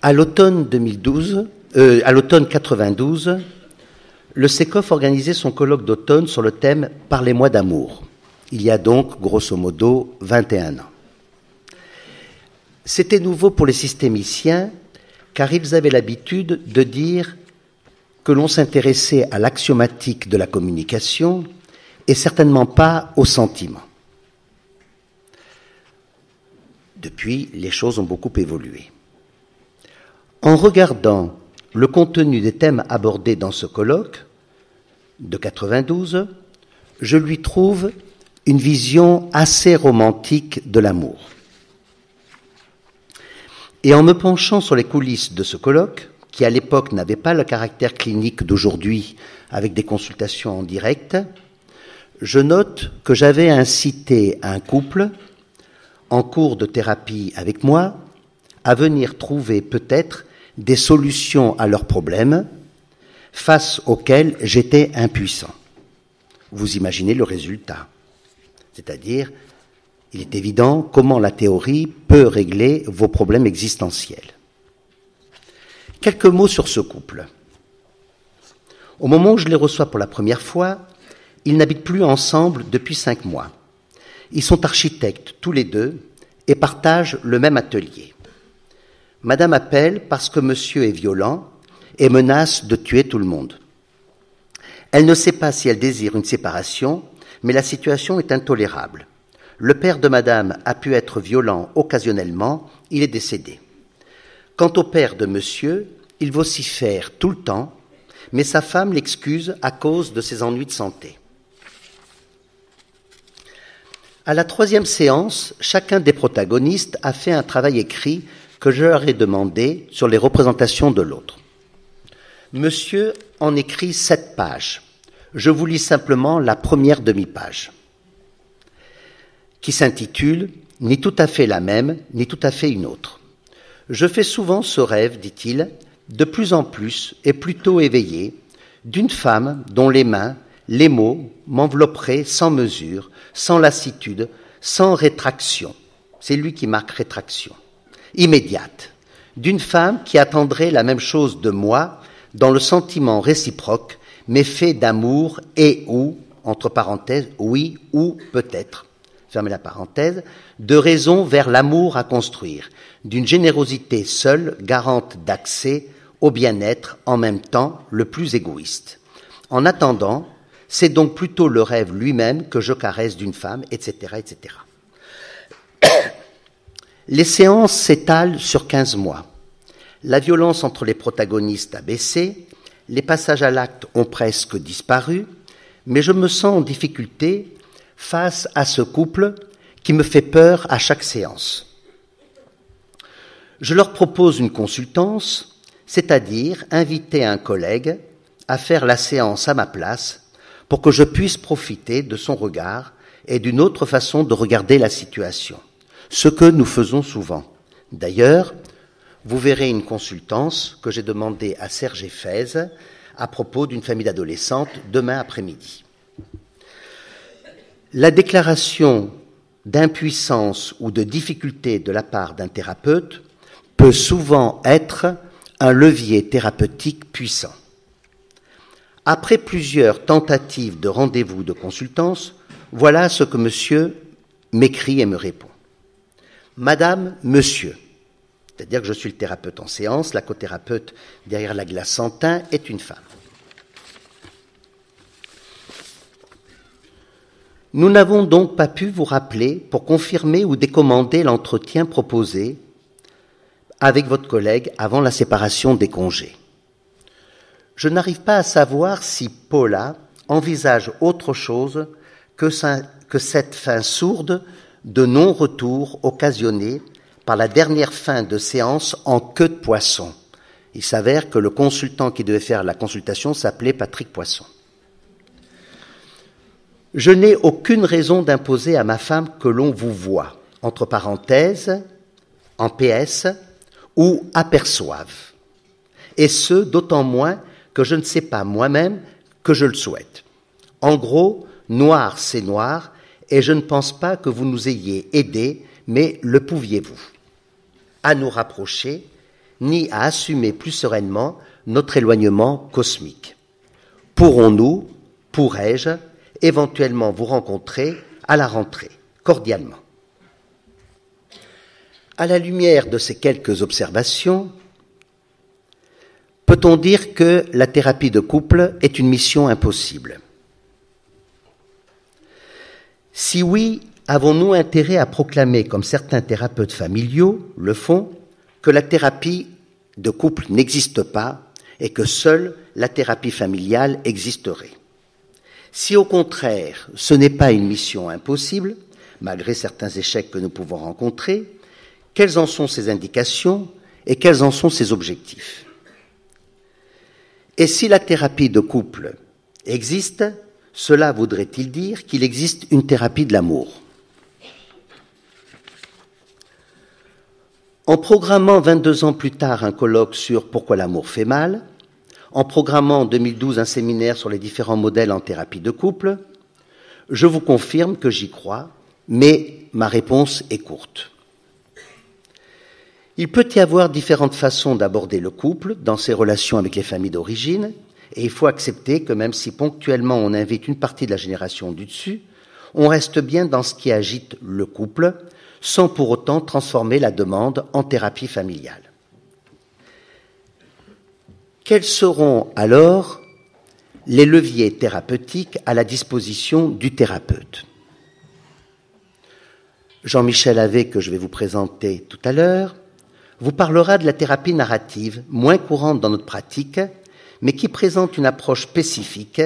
À l'automne 92, le CECOF organisait son colloque d'automne sur le thème « Parlez-moi d'amour ». Il y a donc, grosso modo, 21 ans. C'était nouveau pour les systémiciens, car ils avaient l'habitude de dire que l'on s'intéressait à l'axiomatique de la communication et certainement pas aux sentiments. Depuis, les choses ont beaucoup évolué. En regardant le contenu des thèmes abordés dans ce colloque de 92, je lui trouve une vision assez romantique de l'amour. Et en me penchant sur les coulisses de ce colloque, qui à l'époque n'avait pas le caractère clinique d'aujourd'hui avec des consultations en direct, je note que j'avais incité un couple en cours de thérapie avec moi à venir trouver peut-être des solutions à leurs problèmes face auxquels j'étais impuissant. Vous imaginez le résultat. C'est-à-dire, il est évident comment la théorie peut régler vos problèmes existentiels. Quelques mots sur ce couple. Au moment où je les reçois pour la première fois, ils n'habitent plus ensemble depuis 5 mois. Ils sont architectes tous les deux et partagent le même atelier. Madame appelle parce que monsieur est violent et menace de tuer tout le monde. Elle ne sait pas si elle désire une séparation, mais la situation est intolérable. Le père de madame a pu être violent occasionnellement, il est décédé. Quant au père de monsieur, il vocifère tout le temps, mais sa femme l'excuse à cause de ses ennuis de santé. À la 3e séance, chacun des protagonistes a fait un travail écrit que je leur ai demandé sur les représentations de l'autre. Monsieur en écrit 7 pages. Je vous lis simplement la première demi-page, qui s'intitule « Ni tout à fait la même, ni tout à fait une autre ». Je fais souvent ce rêve, dit-il, de plus en plus et plutôt éveillé, d'une femme dont les mains, les mots m'envelopperaient sans mesure, sans lassitude, sans rétraction. C'est lui qui marque rétraction. Immédiate. D'une femme qui attendrait la même chose de moi dans le sentiment réciproque, mais fait d'amour et ou, entre parenthèses, oui ou peut-être, fermez la parenthèse, de raison vers l'amour à construire, d'une générosité seule, garante d'accès au bien-être, en même temps le plus égoïste. En attendant, c'est donc plutôt le rêve lui-même que je caresse d'une femme, etc., etc. Les séances s'étalent sur 15 mois. La violence entre les protagonistes a baissé, les passages à l'acte ont presque disparu, mais je me sens en difficulté face à ce couple qui me fait peur à chaque séance. Je leur propose une consultance, c'est-à-dire inviter un collègue à faire la séance à ma place pour que je puisse profiter de son regard et d'une autre façon de regarder la situation. Ce que nous faisons souvent. D'ailleurs, vous verrez une consultance que j'ai demandée à Serge Eiffez à propos d'une famille d'adolescentes demain après-midi. La déclaration d'impuissance ou de difficulté de la part d'un thérapeute peut souvent être un levier thérapeutique puissant. Après plusieurs tentatives de rendez-vous de consultance, voilà ce que monsieur m'écrit et me répond. Madame, monsieur, c'est-à-dire que je suis le thérapeute en séance, la cothérapeute derrière la glace sans teint est une femme. Nous n'avons donc pas pu vous rappeler pour confirmer ou décommander l'entretien proposé avec votre collègue avant la séparation des congés. Je n'arrive pas à savoir si Paula envisage autre chose que cette fin sourde de non-retour occasionnée par la dernière fin de séance en queue de poisson. Il s'avère que le consultant qui devait faire la consultation s'appelait Patrick Poisson. Je n'ai aucune raison d'imposer à ma femme que l'on vous voie, entre parenthèses, en PS, ou aperçoive. Et ce, d'autant moins que je ne sais pas moi-même que je le souhaite. En gros, noir c'est noir, et je ne pense pas que vous nous ayez aidés, mais le pouviez-vous à nous rapprocher, ni à assumer plus sereinement notre éloignement cosmique. Pourrons-nous, pourrais-je, éventuellement vous rencontrer à la rentrée, cordialement. À la lumière de ces quelques observations, peut-on dire que la thérapie de couple est une mission impossible? Si oui, avons-nous intérêt à proclamer, comme certains thérapeutes familiaux le font, que la thérapie de couple n'existe pas et que seule la thérapie familiale existerait? Si au contraire, ce n'est pas une mission impossible, malgré certains échecs que nous pouvons rencontrer, quelles en sont ses indications et quels en sont ses objectifs? Et si la thérapie de couple existe, cela voudrait-il dire qu'il existe une thérapie de l'amour? En programmant 22 ans plus tard un colloque sur « Pourquoi l'amour fait mal », en programmant en 2012 un séminaire sur les différents modèles en thérapie de couple, je vous confirme que j'y crois, mais ma réponse est courte. Il peut y avoir différentes façons d'aborder le couple dans ses relations avec les familles d'origine, et il faut accepter que même si ponctuellement on invite une partie de la génération du dessus, on reste bien dans ce qui agite le couple, sans pour autant transformer la demande en thérapie familiale. Quels seront alors les leviers thérapeutiques à la disposition du thérapeute? Jean-Michel Havet, que je vais vous présenter tout à l'heure, vous parlera de la thérapie narrative, moins courante dans notre pratique, mais qui présente une approche spécifique,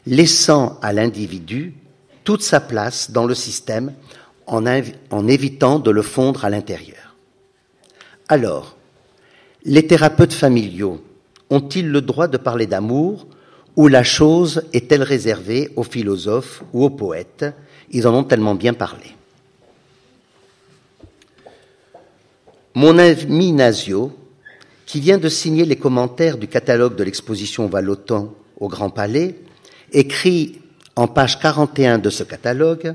laissant à l'individu toute sa place dans le système en évitant de le fondre à l'intérieur. Alors, les thérapeutes familiaux ont-ils le droit de parler d'amour ou la chose est-elle réservée aux philosophes ou aux poètes? Ils en ont tellement bien parlé. Mon ami Nasio, qui vient de signer les commentaires du catalogue de l'exposition Vallotton au Grand Palais, écrit en page 41 de ce catalogue,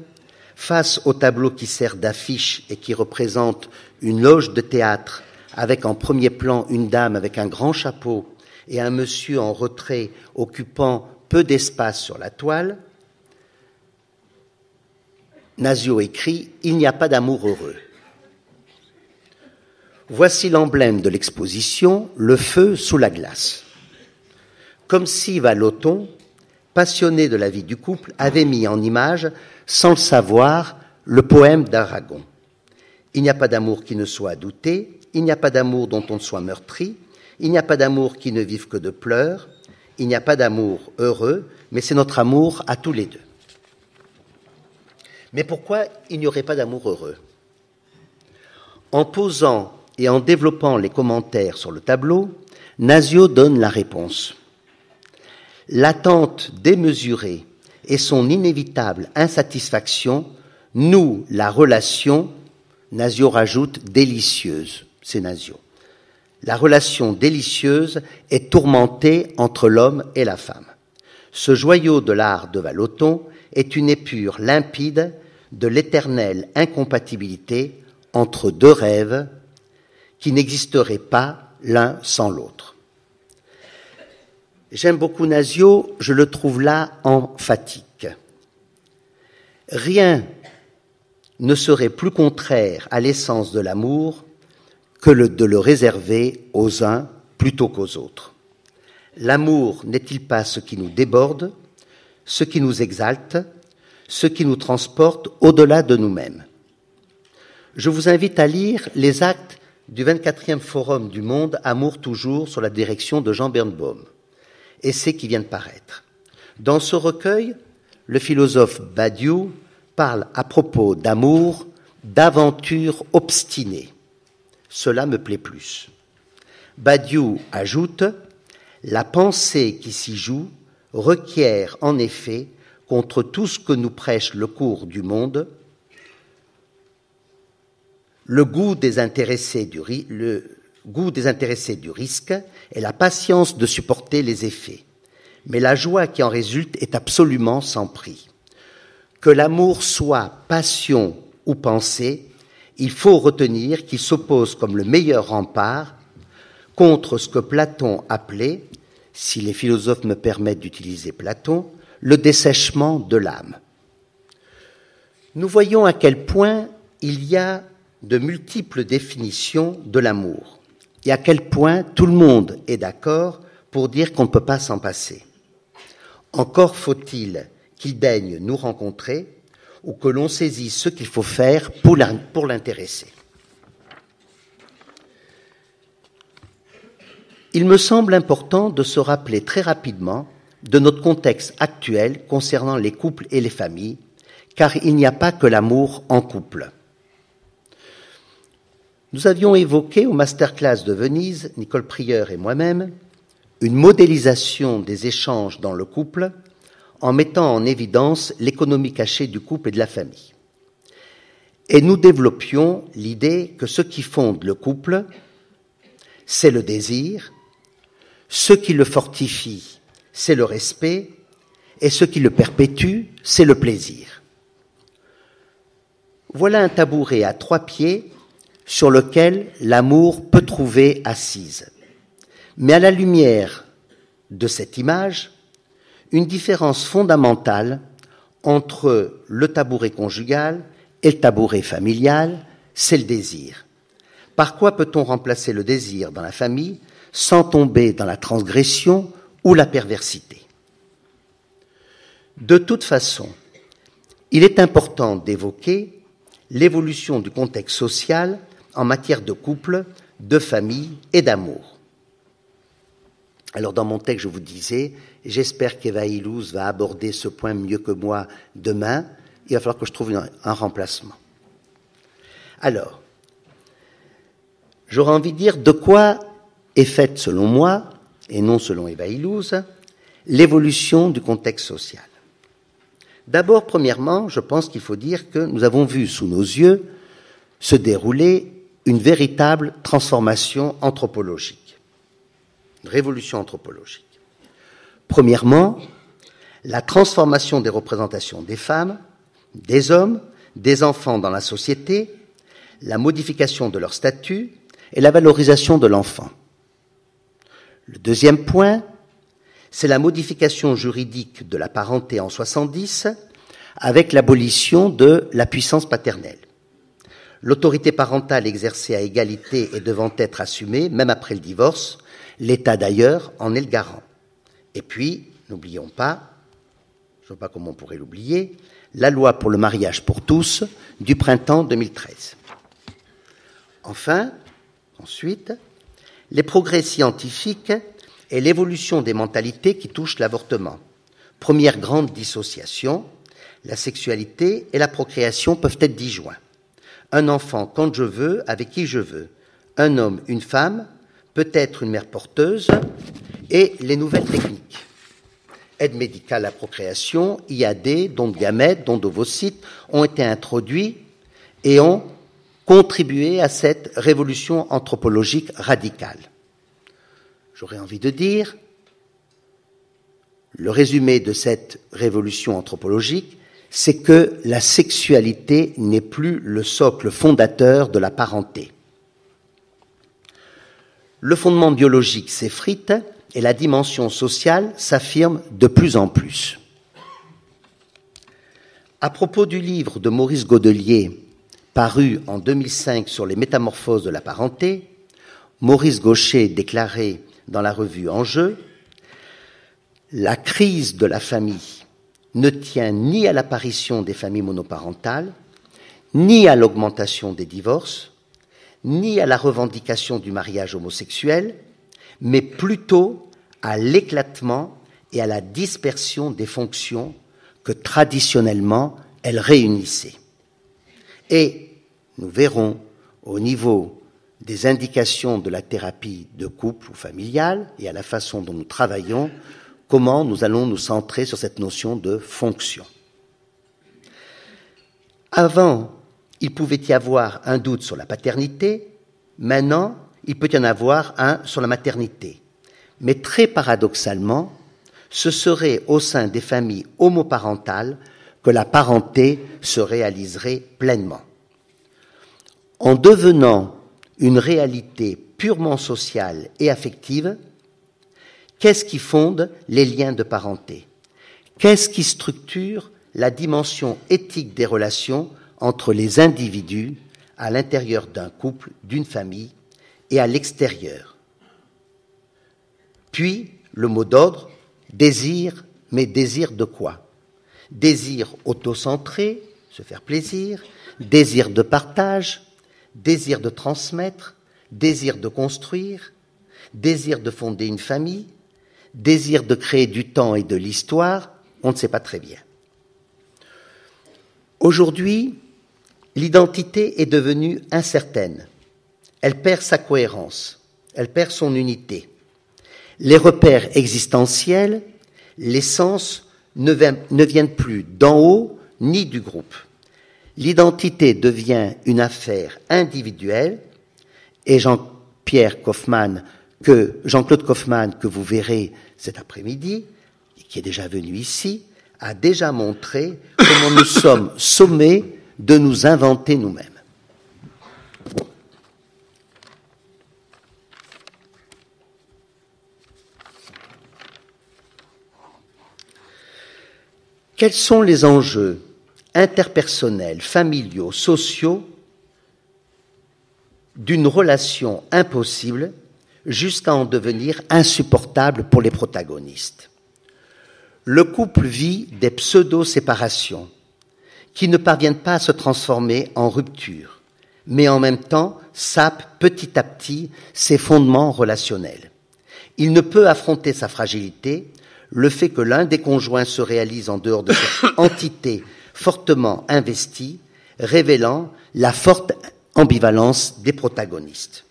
face au tableau qui sert d'affiche et qui représente une loge de théâtre avec en premier plan une dame avec un grand chapeau et un monsieur en retrait occupant peu d'espace sur la toile, Nasio écrit « Il n'y a pas d'amour heureux ». Voici l'emblème de l'exposition, le feu sous la glace. Comme si Vallotton, passionné de la vie du couple, avait mis en image, sans le savoir, le poème d'Aragon. Il n'y a pas d'amour qui ne soit à douter, il n'y a pas d'amour dont on ne soit meurtri, il n'y a pas d'amour qui ne vive que de pleurs, il n'y a pas d'amour heureux, mais c'est notre amour à tous les deux. Mais pourquoi il n'y aurait pas d'amour heureux? En posant et en développant les commentaires sur le tableau, Nasio donne la réponse. L'attente démesurée et son inévitable insatisfaction nouent la relation, Nasio rajoute délicieuse, c'est Nasio. La relation délicieuse est tourmentée entre l'homme et la femme. Ce joyau de l'art de Vallotton est une épure limpide de l'éternelle incompatibilité entre deux rêves qui n'existeraient pas l'un sans l'autre. J'aime beaucoup Nasio, je le trouve là emphatique. Rien ne serait plus contraire à l'essence de l'amour que de le réserver aux uns plutôt qu'aux autres. L'amour n'est-il pas ce qui nous déborde, ce qui nous exalte, ce qui nous transporte au-delà de nous-mêmes? Je vous invite à lire les actes du 24e Forum du Monde Amour toujours sur la direction de Jean Birnbaum, essai qui vient de paraître. Dans ce recueil, le philosophe Badiou parle à propos d'amour, d'aventure obstinée. Cela me plaît plus. Badiou ajoute « La pensée qui s'y joue requiert en effet, contre tout ce que nous prêche le cours du monde, le goût désintéressé du risque et la patience de supporter les effets. Mais la joie qui en résulte est absolument sans prix. Que l'amour soit passion ou pensée, il faut retenir qu'il s'oppose comme le meilleur rempart contre ce que Platon appelait, si les philosophes me permettent d'utiliser Platon, le dessèchement de l'âme. Nous voyons à quel point il y a de multiples définitions de l'amour et à quel point tout le monde est d'accord pour dire qu'on ne peut pas s'en passer. Encore faut-il qu'il daigne nous rencontrer ou que l'on saisisse ce qu'il faut faire pour l'intéresser. Il me semble important de se rappeler très rapidement de notre contexte actuel concernant les couples et les familles, car il n'y a pas que l'amour en couple. Nous avions évoqué au masterclass de Venise, Nicole Prieur et moi-même, une modélisation des échanges dans le couple en mettant en évidence l'économie cachée du couple et de la famille. Et nous développions l'idée que ce qui fonde le couple, c'est le désir, ce qui le fortifie, c'est le respect, et ce qui le perpétue, c'est le plaisir. Voilà un tabouret à 3 pieds sur lequel l'amour peut trouver assise. Mais à la lumière de cette image, une différence fondamentale entre le tabouret conjugal et le tabouret familial, c'est le désir. Par quoi peut-on remplacer le désir dans la famille sans tomber dans la transgression ou la perversité? De toute façon, il est important d'évoquer l'évolution du contexte social en matière de couple, de famille et d'amour. Alors dans mon texte, je vous disais, j'espère qu'Eva Illouz va aborder ce point mieux que moi demain. Il va falloir que je trouve un remplacement. Alors, j'aurais envie de dire de quoi est faite, selon moi, et non selon Eva Illouz, l'évolution du contexte social. D'abord, premièrement, je pense qu'il faut dire que nous avons vu sous nos yeux se dérouler une véritable transformation anthropologique, une révolution anthropologique. Premièrement, la transformation des représentations des femmes, des hommes, des enfants dans la société, la modification de leur statut et la valorisation de l'enfant. Le deuxième point, c'est la modification juridique de la parenté en 70 avec l'abolition de la puissance paternelle. L'autorité parentale exercée à égalité est devant être assumée, même après le divorce. L'État, d'ailleurs, en est le garant. Et puis, n'oublions pas, je ne vois pas comment on pourrait l'oublier, la loi pour le mariage pour tous du printemps 2013. Enfin, ensuite, les progrès scientifiques et l'évolution des mentalités qui touchent l'avortement. Première grande dissociation, la sexualité et la procréation peuvent être disjoints. Un enfant quand je veux, avec qui je veux. Un homme, une femme, peut être une mère porteuse, et les nouvelles techniques. Aide médicale à procréation, IAD, don de gamètes, don d'ovocytes, ont été introduits et ont contribué à cette révolution anthropologique radicale. J'aurais envie de dire, le résumé de cette révolution anthropologique, c'est que la sexualité n'est plus le socle fondateur de la parenté. Le fondement biologique s'effrite et la dimension sociale s'affirme de plus en plus. À propos du livre de Maurice Godelier, paru en 2005 sur les métamorphoses de la parenté, Maurice Gaucher déclarait dans la revue Enjeu, « La crise de la famille ne tient ni à l'apparition des familles monoparentales, ni à l'augmentation des divorces, ni à la revendication du mariage homosexuel, mais plutôt à l'éclatement et à la dispersion des fonctions que traditionnellement elles réunissaient. » Et nous verrons au niveau des indications de la thérapie de couple ou familiale et à la façon dont nous travaillons, comment nous allons nous centrer sur cette notion de fonction. Avant, il pouvait y avoir un doute sur la paternité, maintenant, il peut y en avoir un sur la maternité. Mais très paradoxalement, ce serait au sein des familles homoparentales que la parenté se réaliserait pleinement. En devenant une réalité purement sociale et affective, qu'est-ce qui fonde les liens de parenté? Qu'est-ce qui structure la dimension éthique des relations entre les individus à l'intérieur d'un couple, d'une famille et à l'extérieur? Puis, le mot d'ordre, désir, mais désir de quoi? Désir autocentré, se faire plaisir, désir de partage, désir de transmettre, désir de construire, désir de fonder une famille, désir de créer du temps et de l'histoire, on ne sait pas très bien. Aujourd'hui, l'identité est devenue incertaine. Elle perd sa cohérence, elle perd son unité. Les repères existentiels, les sens ne viennent plus d'en haut ni du groupe. L'identité devient une affaire individuelle et Jean-Claude Kaufmann, que vous verrez cet après-midi, qui est déjà venu ici, a déjà montré comment nous sommes sommés de nous inventer nous-mêmes. Quels sont les enjeux interpersonnels, familiaux, sociaux d'une relation impossible jusqu'à en devenir insupportable pour les protagonistes? Le couple vit des pseudo-séparations qui ne parviennent pas à se transformer en rupture, mais en même temps sapent petit à petit ses fondements relationnels. Il ne peut affronter sa fragilité, le fait que l'un des conjoints se réalise en dehors de cette entité fortement investie, révélant la forte ambivalence des protagonistes.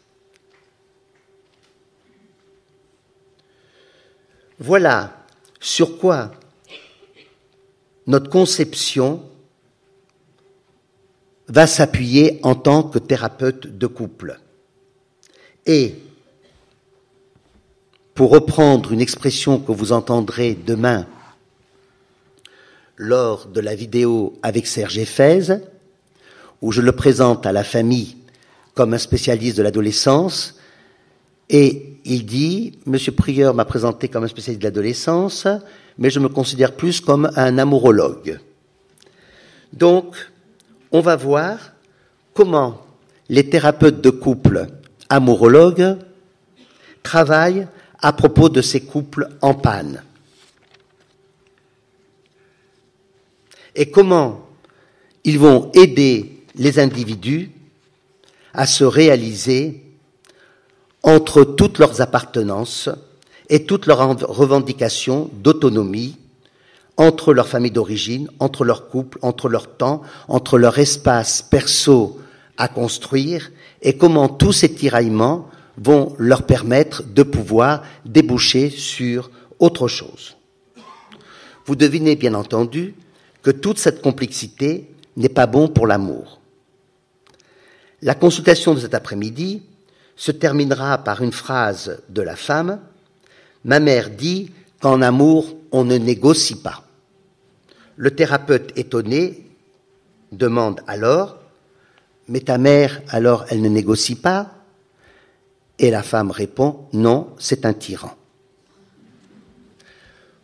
Voilà sur quoi notre conception va s'appuyer en tant que thérapeute de couple. Et, pour reprendre une expression que vous entendrez demain lors de la vidéo avec Serge Effez, où je le présente à la famille comme un spécialiste de l'adolescence, et il dit « Monsieur Prieur m'a présenté comme un spécialiste de l'adolescence, mais je me considère plus comme un amourologue. » Donc, on va voir comment les thérapeutes de couple amourologues travaillent à propos de ces couples en panne. Et comment ils vont aider les individus à se réaliser entre toutes leurs appartenances et toutes leurs revendications d'autonomie, entre leur famille d'origine, entre leur couple, entre leur temps, entre leur espace perso à construire, et comment tous ces tiraillements vont leur permettre de pouvoir déboucher sur autre chose. Vous devinez bien entendu que toute cette complexité n'est pas bon pour l'amour. La consultation de cet après-midi se terminera par une phrase de la femme. Ma mère dit qu'en amour, on ne négocie pas. Le thérapeute étonné demande alors, mais ta mère, alors, elle ne négocie pas? Et la femme répond, non, c'est un tyran.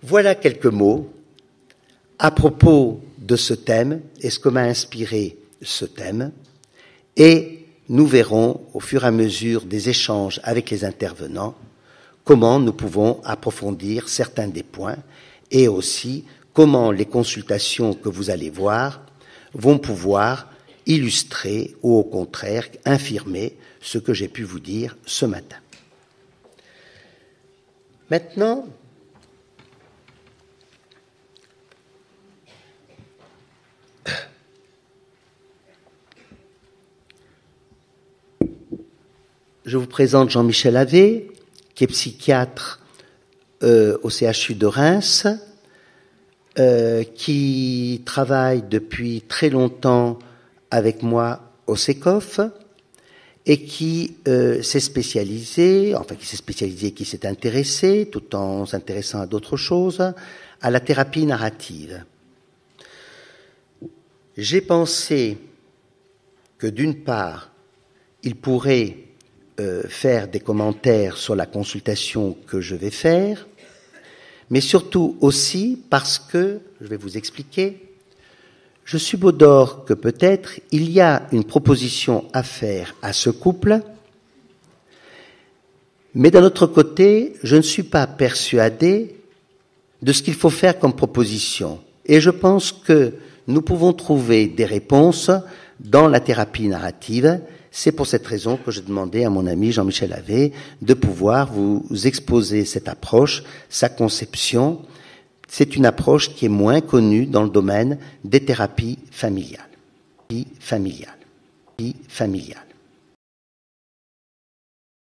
Voilà quelques mots à propos de ce thème et ce que m'a inspiré ce thème. Et nous verrons, au fur et à mesure des échanges avec les intervenants, comment nous pouvons approfondir certains des points et aussi comment les consultations que vous allez voir vont pouvoir illustrer ou au contraire infirmer ce que j'ai pu vous dire ce matin. Maintenant, je vous présente Jean-Michel Havé, qui est psychiatre au CHU de Reims, qui travaille depuis très longtemps avec moi au CECOF et qui s'est spécialisé, qui s'est intéressé, tout en s'intéressant à d'autres choses, à la thérapie narrative. J'ai pensé que d'une part, il pourrait faire des commentaires sur la consultation que je vais faire, mais surtout aussi parce que, je vais vous expliquer, je subodore que peut-être il y a une proposition à faire à ce couple, mais d'un autre côté, je ne suis pas persuadé de ce qu'il faut faire comme proposition. Et je pense que nous pouvons trouver des réponses dans la thérapie narrative. C'est pour cette raison que j'ai demandé à mon ami Jean-Michel Havet de pouvoir vous exposer cette approche, sa conception. C'est une approche qui est moins connue dans le domaine des thérapies familiales.